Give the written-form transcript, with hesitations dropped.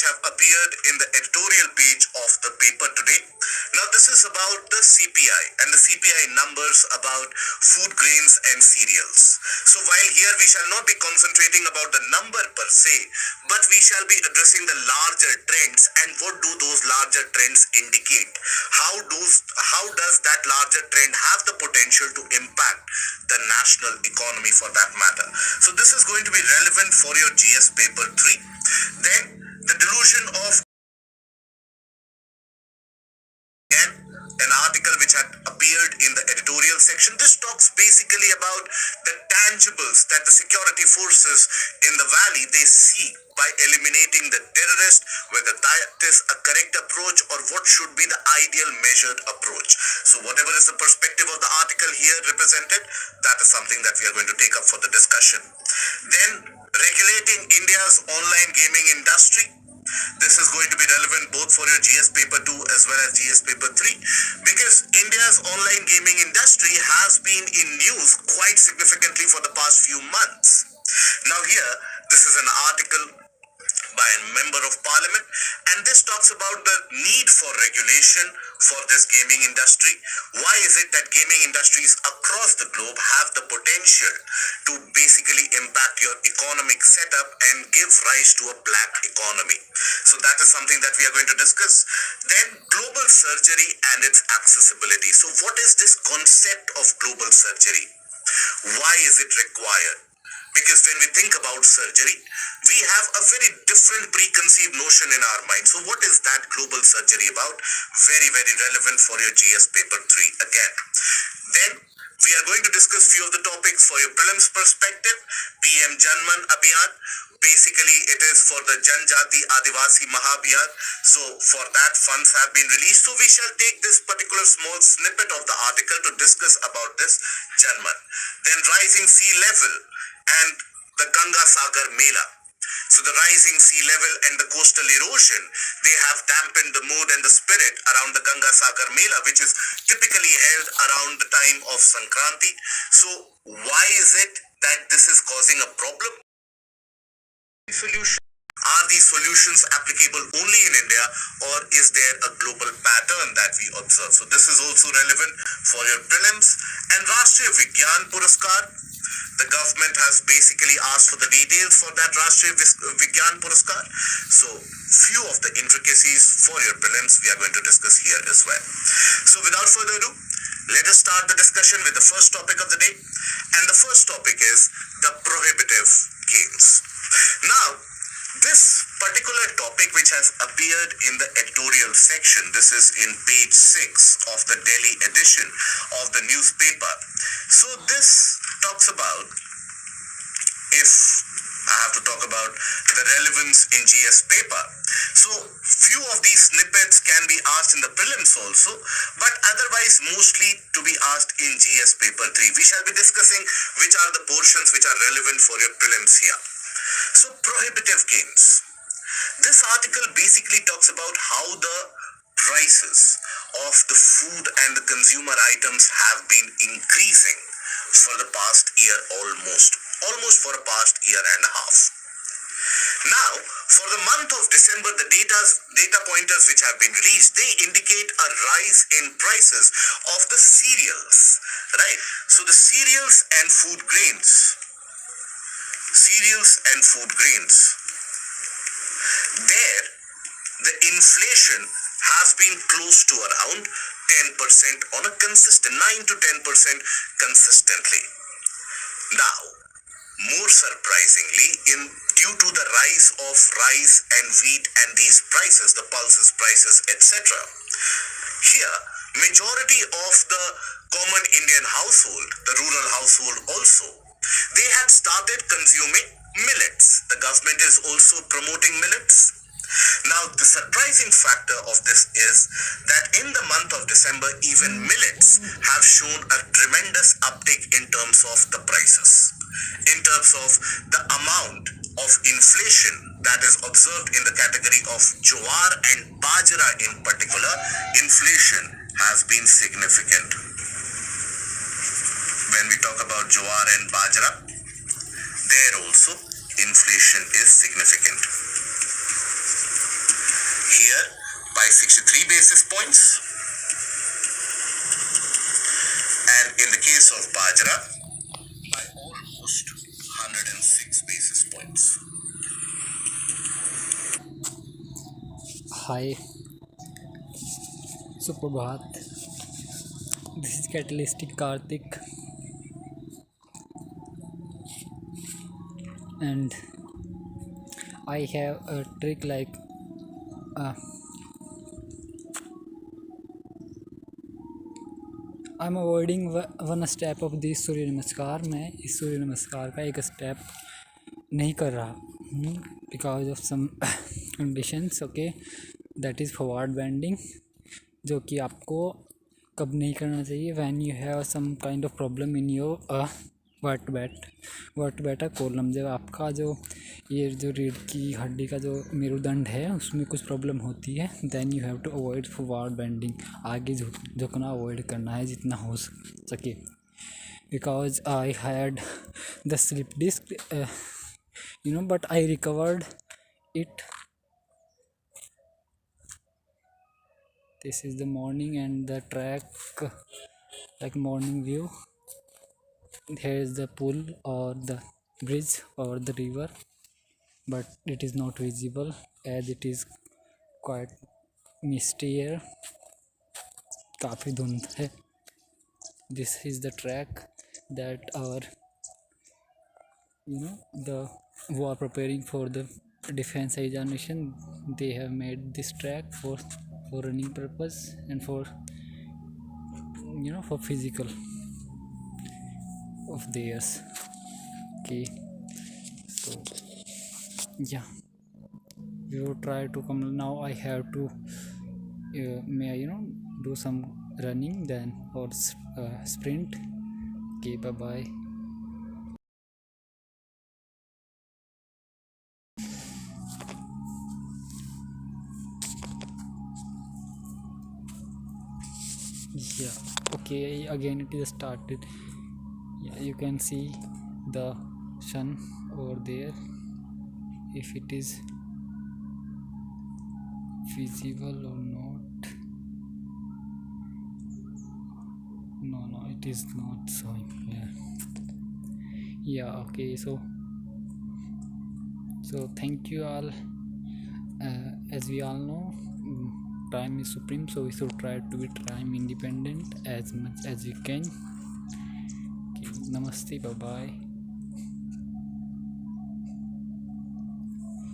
have appeared in the editorial page of the paper today. Now, this is about the CPI and the CPI numbers about food grains and cereals. So, while here we shall not be concentrating about the number per se, but we shall be addressing the larger trends and what do those larger trends indicate? How does that larger trend have the potential to impact the national economy for that matter? So, this is going to be relevant for your GS paper 3. Then the delusion of an article which had appeared in the editorial section. This talks basically about the tangibles that the security forces in the valley they seek by eliminating the terrorist, whether that is a correct approach or what should be the ideal measured approach. So whatever is the perspective of the article here represented, that is something that we are going to take up for the discussion. Then regulating India's online gaming industry. This is going to be relevant both for your GS paper 2 as well as GS paper 3 because India's online gaming industry has been in news quite significantly for the past few months. Now here, this is an article by a member of parliament and this talks about the need for regulation for this gaming industry. Why is it that gaming industries across the globe have the potential to basically impact your economic setup and give rise to a black economy? So that is something that we are going to discuss. Then global surgery and its accessibility. So what is this concept of global surgery? Why is it required? Because when we think about surgery, we have a very different preconceived notion in our mind. So what is that global surgery about? Very, very relevant for your GS paper 3 again. Then we are going to discuss few of the topics for your prelims perspective. PM Janman Abhiyan. Basically, it is for the Janjati Adivasi Mahabhiyan. So for that, funds have been released. So we shall take this particular small snippet of the article to discuss about this Janman. Then rising sea level and the Ganga Sagar Mela. So the rising sea level and the coastal erosion, they have dampened the mood and the spirit around the Ganga Sagar Mela, which is typically held around the time of Sankranti. So why is it that this is causing a problem? Solution. Are these solutions applicable only in India or is there a global pattern that we observe? So this is also relevant for your prelims. And Rashtriya Vigyan Puraskar, the government has basically asked for the details for that Rashtriya Vigyan Puraskar. So few of the intricacies for your prelims we are going to discuss here as well. So without further ado, let us start the discussion with the first topic of the day. And the first topic is the prohibitive games. Now, this particular topic which has appeared in the editorial section, this is in page 6 of the Delhi edition of the newspaper. So this talks about, if I have to talk about the relevance in GS paper. So few of these snippets can be asked in the prelims also, but otherwise mostly to be asked in GS paper 3. We shall be discussing which are the portions which are relevant for your prelims here. So prohibitive games. This article basically talks about how the prices of the food and the consumer items have been increasing for the past year almost for the past year and a half. Now, for the month of December, the data pointers which have been released, they indicate a rise in prices of the cereals, right? So the cereals and food grains. There, the inflation has been close to around 10% on a consistent, 9 to 10% consistently. Now, more surprisingly, due to the rise of rice and wheat and these prices, the pulses prices, etc., here, majority of the common Indian household, the rural household also, they had started consuming millets. The government is also promoting millets. Now, the surprising factor of this is that in the month of December, even millets have shown a tremendous uptick in terms of the prices, in terms of the amount of inflation that is observed in the category of jowar and bajra in particular. Inflation has been significant. When we talk about jowar and bajra, there also inflation is significant. Here, by 63 basis points, and in the case of Bajra, by almost 106 basis points. Hi, Suprabhat. This is Catalystic Karthik, and I have a trick like uh, I'm avoiding one step of this सूर्य नमस्कार. मैं इस सूर्य नमस्कार का एक step नहीं कर रहा because of some conditions. Okay, that is forward bending, जो कि आपको कब नहीं करना चाहिए. When you have some kind of problem in your vertebral column. जब आपका जो ये जो रीढ़ की हड्डी का जो मेरुदंड है उसमें कुछ प्रॉब्लम होती है, then you have to avoid forward bending. आगे झुकना अवॉइड करना है जितना हो सके. Because I had the slip disc but I recovered it. This is the morning and the track, like morning view. Here is the pool or the bridge or the river, but it is not visible as it is quite misty here. काफ़ी धुंध है. This is the track that our the who are preparing for the defense examination, they have made this track for running purpose and for for physical of theirs. Okay, so yeah, we will try to come. Now I have to may I do some running then or sprint. Okay, bye bye. Yeah, okay, again it is started. Yeah, you can see the sun over there. If it is visible or not. No, it is not showing here. Yeah, okay, so thank you all. As we all know, time is supreme, so we should try to be time independent as much as we can. Okay, namaste, bye bye.